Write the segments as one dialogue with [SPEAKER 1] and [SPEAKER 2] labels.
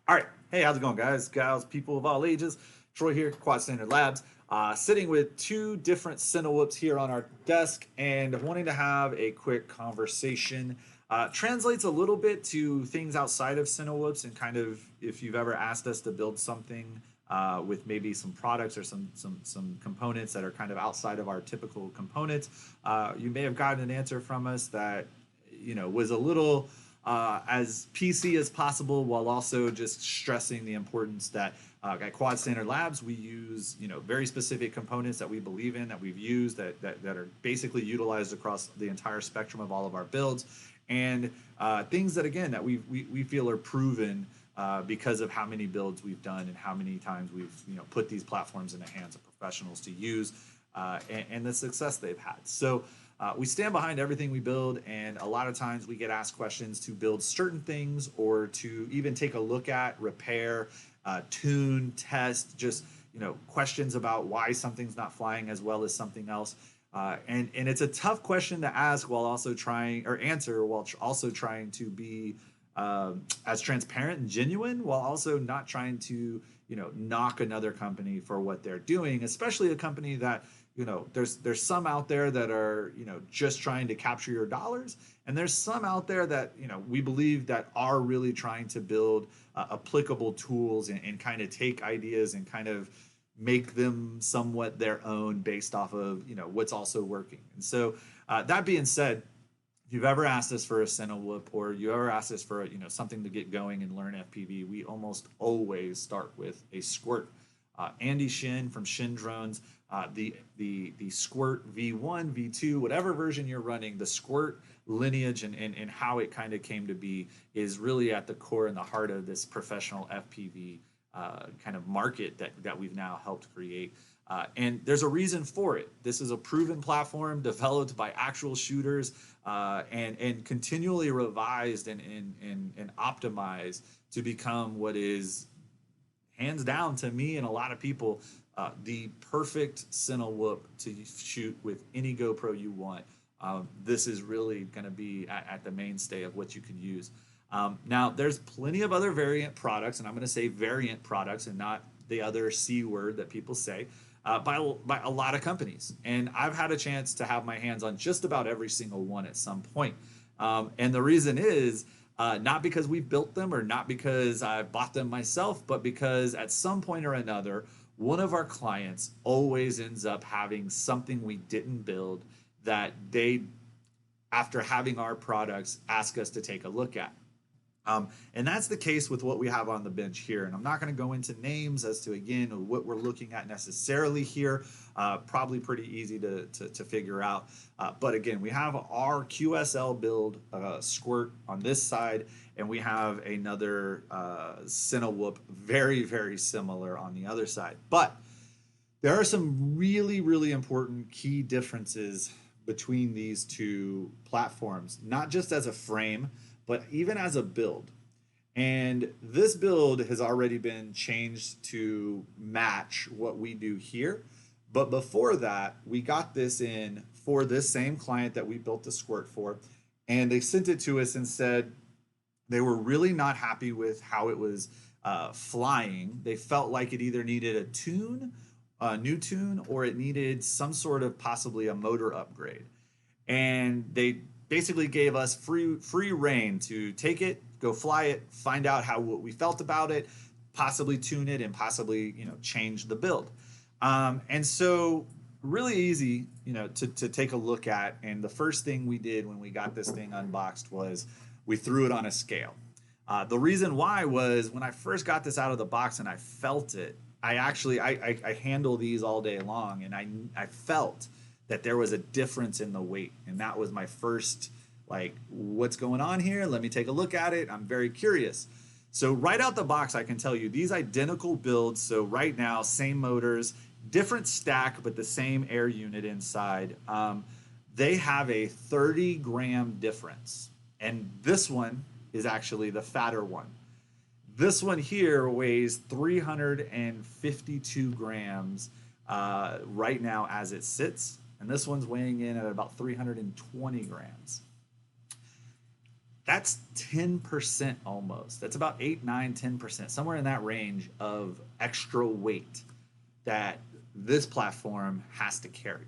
[SPEAKER 1] All right. Hey, how's it going, guys, gals, people of all ages? Troy here, Quad Standard Labs, sitting with two different Cinewhoops here on our desk and wanting to have a quick conversation. Translates a little bit to things outside of Cinewhoops and kind of if you've ever asked us to build something with maybe some products or some components that are kind of outside of our typical components, you may have gotten an answer from us that was a little as PC as possible, while also just stressing the importance that at Quad Standard Labs we use very specific components that we believe in, that we've used, that are basically utilized across the entire spectrum of all of our builds, and things that again that we feel are proven because of how many builds we've done and how many times we've put these platforms in the hands of professionals to use, and the success they've had. So we stand behind everything we build, and a lot of times we get asked questions to build certain things or to even take a look at, repair, tune, test, just questions about why something's not flying as well as something else. And it's a tough question to ask while also trying or answer while also trying to be as transparent and genuine, while also not trying to knock another company for what they're doing, especially a company that there's some out there that are just trying to capture your dollars, and there's some out there that we believe that are really trying to build applicable tools and kind of take ideas and kind of make them somewhat their own based off of what's also working. And so that being said, if you've ever asked us for a Cinewhoop or you ever asked us for something to get going and learn FPV, we almost always start with a Squirt. Andy Shin from Shin Drones, the Squirt V1, V2, whatever version you're running, the Squirt lineage and how it kind of came to be is really at the core and the heart of this professional FPV kind of market that we've now helped create. And there's a reason for it. This is a proven platform developed by actual shooters, and continually revised and optimized to become what is, hands down to me and a lot of people, the perfect Cinewhoop to shoot with any GoPro you want. This is really going to be at the mainstay of what you can use. Now, there's plenty of other variant products, and I'm going to say variant products and not the other C word that people say, by a lot of companies. And I've had a chance to have my hands on just about every single one at some point. And the reason is not because we built them or not because I bought them myself, but because at some point or another, one of our clients always ends up having something we didn't build that they, after having our products, ask us to take a look at. And that's the case with what we have on the bench here. And I'm not going to go into names as to, again, what we're looking at necessarily here. Probably pretty easy to figure out. But again, we have our QSL build Squirt on this side, and we have another Cinewhoop very, very similar on the other side. But there are some really, really important key differences between these two platforms, not just as a frame, but even as a build. And this build has already been changed to match what we do here. But before that, we got this in for this same client that we built the Squirt for. And they sent it to us and said they were really not happy with how it was flying. They felt like it either needed a new tune, or it needed some sort of possibly a motor upgrade. And they basically gave us free reign to take it, go fly it, find out what we felt about it, possibly tune it, and possibly change the build. And so really easy to take a look at. And the first thing we did when we got this thing unboxed was we threw it on a scale. The reason why was when I first got this out of the box and I felt it, I handle these all day long, and I felt that there was a difference in the weight. And that was my first, like, what's going on here? Let me take a look at it. I'm very curious. So right out the box, I can tell you these identical builds. So right now, same motors, different stack, but the same air unit inside. They have a 30-gram difference. And this one is actually the fatter one. This one here weighs 352 grams right now as it sits. And this one's weighing in at about 320 grams. That's 10% almost. That's about 8, 9, 10%, somewhere in that range of extra weight that this platform has to carry.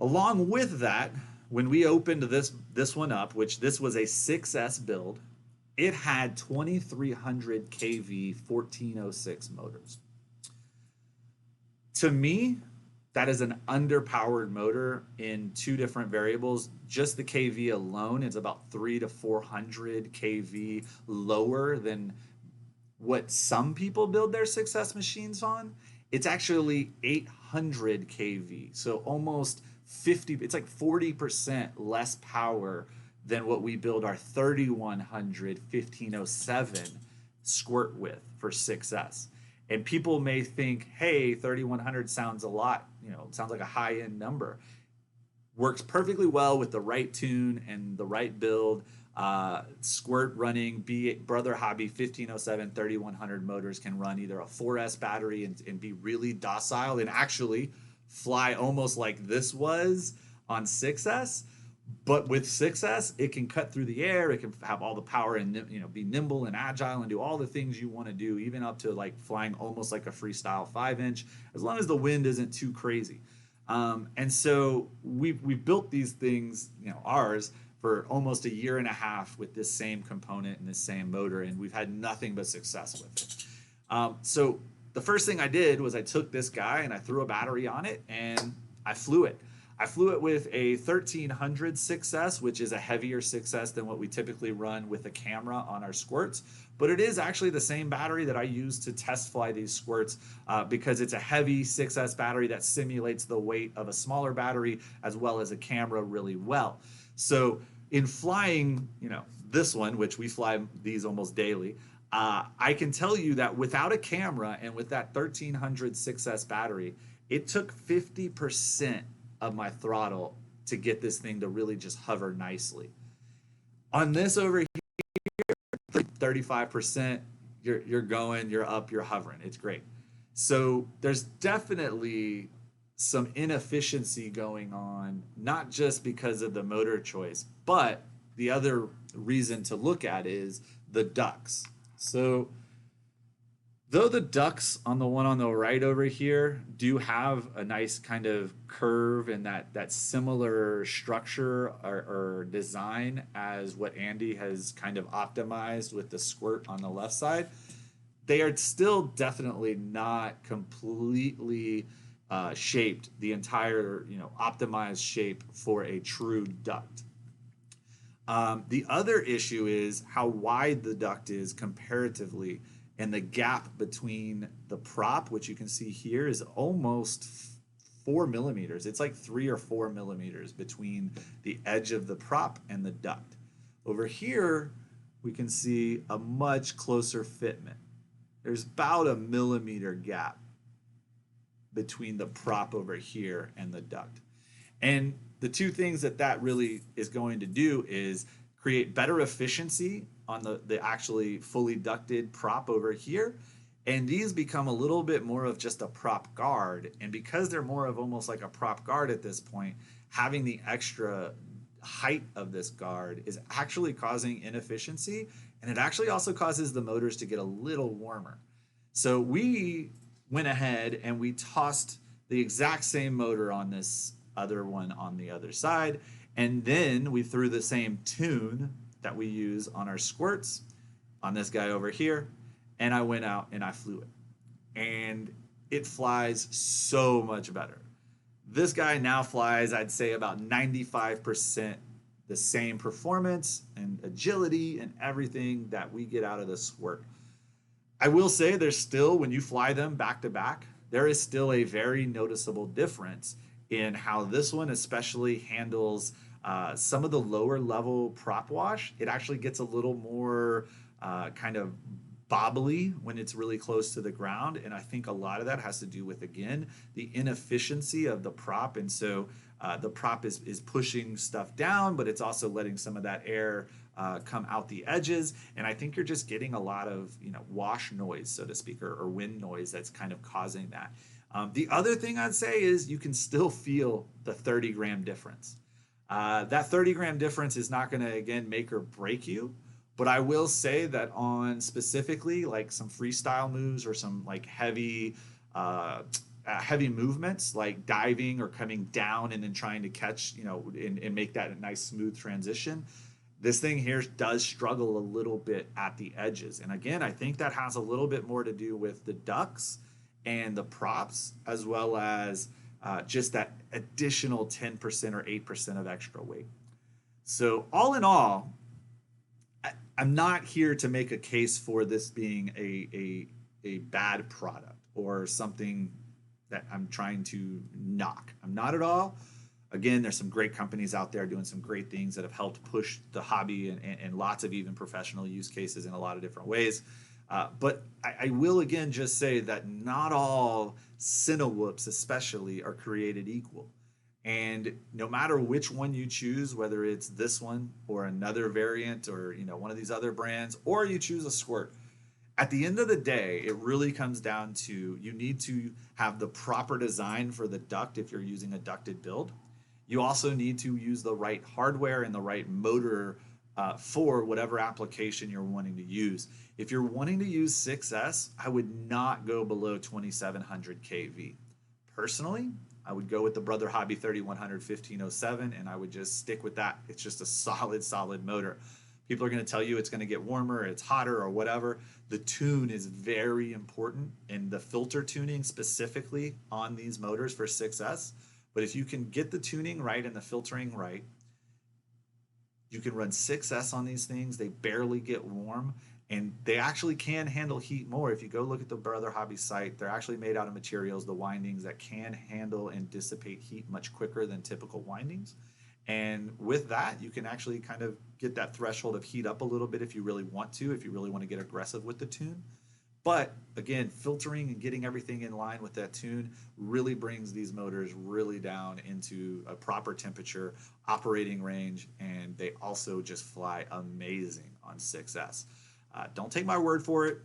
[SPEAKER 1] Along with that, when we opened this one up, which this was a 6S build, it had 2300 kV 1406 motors. To me, that is an underpowered motor in two different variables. Just the kV alone is about 3 to 400 kV lower than what some people build their 6S machines on. It's actually 800 kV, so almost 50, it's like 40% less power than what we build our 3100 1507 squirt with for 6S. And people may think, hey, 3100 sounds a lot, sounds like a high end number. Works perfectly well with the right tune and the right build. Squirt running Brother Hobby 1507 3100 motors can run either a 4S battery and be really docile and actually fly almost like this was on 6S. But with 6S, it can cut through the air. It can have all the power and be nimble and agile and do all the things you want to do, even up to like flying almost like a freestyle 5-inch, as long as the wind isn't too crazy. And so we built these things, ours, for almost a year and a half with this same component and this same motor, and we've had nothing but success with it. So the first thing I did was I took this guy and I threw a battery on it and I flew it. I flew it with a 1300 6S, which is a heavier 6S than what we typically run with a camera on our squirts. But it is actually the same battery that I use to test fly these squirts because it's a heavy 6S battery that simulates the weight of a smaller battery as well as a camera really well. So in flying, this one, which we fly these almost daily, I can tell you that without a camera and with that 1300 6S battery, it took 50% of my throttle to get this thing to really just hover nicely. On this over here, 35%, you're going, you're up, you're hovering. It's great. So there's definitely some inefficiency going on, not just because of the motor choice, but the other reason to look at is the ducts. So though the ducts on the one on the right over here do have a nice kind of curve and that similar structure or design as what Andy has kind of optimized with the squirt on the left side, they are still definitely not completely shaped, the entire optimized shape for a true duct. The other issue is how wide the duct is comparatively, and the gap between the prop, which you can see here, is almost 4 millimeters. It's like 3 or 4 millimeters between the edge of the prop and the duct. Over here, we can see a much closer fitment. There's about a millimeter gap between the prop over here and the duct. And the two things that really is going to do is create better efficiency on the actually fully ducted prop over here. And these become a little bit more of just a prop guard. And because they're more of almost like a prop guard at this point, having the extra height of this guard is actually causing inefficiency. And it actually also causes the motors to get a little warmer. So we went ahead and we tossed the exact same motor on this other one on the other side. And then we threw the same tune that we use on our squirts on this guy over here. And I went out and I flew it. And it flies so much better. This guy now flies, I'd say, about 95% the same performance and agility and everything that we get out of the squirt. I will say there's still, when you fly them back to back, there is still a very noticeable difference in how this one especially handles some of the lower level prop wash. It actually gets a little more kind of bobbly when it's really close to the ground. And I think a lot of that has to do with, again, the inefficiency of the prop. And so the prop is pushing stuff down, but it's also letting some of that air come out the edges. And I think you're just getting a lot of wash noise, so to speak, or wind noise that's kind of causing that. The other thing I'd say is you can still feel the 30-gram difference. That 30 gram difference is not going to, again, make or break you. But I will say that on specifically like some freestyle moves or some like uh, heavy movements like diving or coming down and then trying to catch, and make that a nice smooth transition. This thing here does struggle a little bit at the edges. And again, I think that has a little bit more to do with the ducks and the props, as well as just that additional 10% or 8% of extra weight. So, all in all, I'm not here to make a case for this being a bad product or something that I'm trying to knock. I'm not at all. Again, there's some great companies out there doing some great things that have helped push the hobby and lots of even professional use cases in a lot of different ways. But I will again just say that not all Cinewhoops, especially, are created equal. And no matter which one you choose, whether it's this one or another variant or one of these other brands, or you choose a Squirt, at the end of the day, it really comes down to you need to have the proper design for the duct if you're using a ducted build. You also need to use the right hardware and the right motor for whatever application you're wanting to use. If you're wanting to use 6S, I would not go below 2700 kV. Personally, I would go with the Brother Hobby 3100 1507 and I would just stick with that. It's just a solid motor. People are going to tell you it's going to get warmer, it's hotter, or whatever. The tune is very important, and the filter tuning specifically on these motors for 6S. But if you can get the tuning right and the filtering right, you can run 6S on these things. They barely get warm, and they actually can handle heat more. If you go look at the Brother Hobby site, they're actually made out of materials, the windings, that can handle and dissipate heat much quicker than typical windings. And with that, you can actually kind of get that threshold of heat up a little bit if you really want to, if you really want to get aggressive with the tune. But again, filtering and getting everything in line with that tune really brings these motors really down into a proper temperature, operating range, and they also just fly amazing on 6S. Don't take my word for it.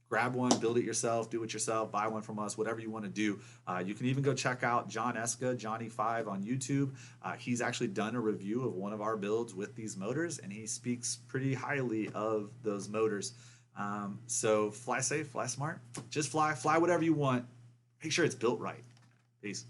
[SPEAKER 1] Grab one, build it yourself, do it yourself, buy one from us, whatever you want to do. You can even go check out John Eska, Johnny5 on YouTube. He's actually done a review of one of our builds with these motors, and he speaks pretty highly of those motors. So fly safe, fly smart, just fly whatever you want. Make sure it's built right. Peace.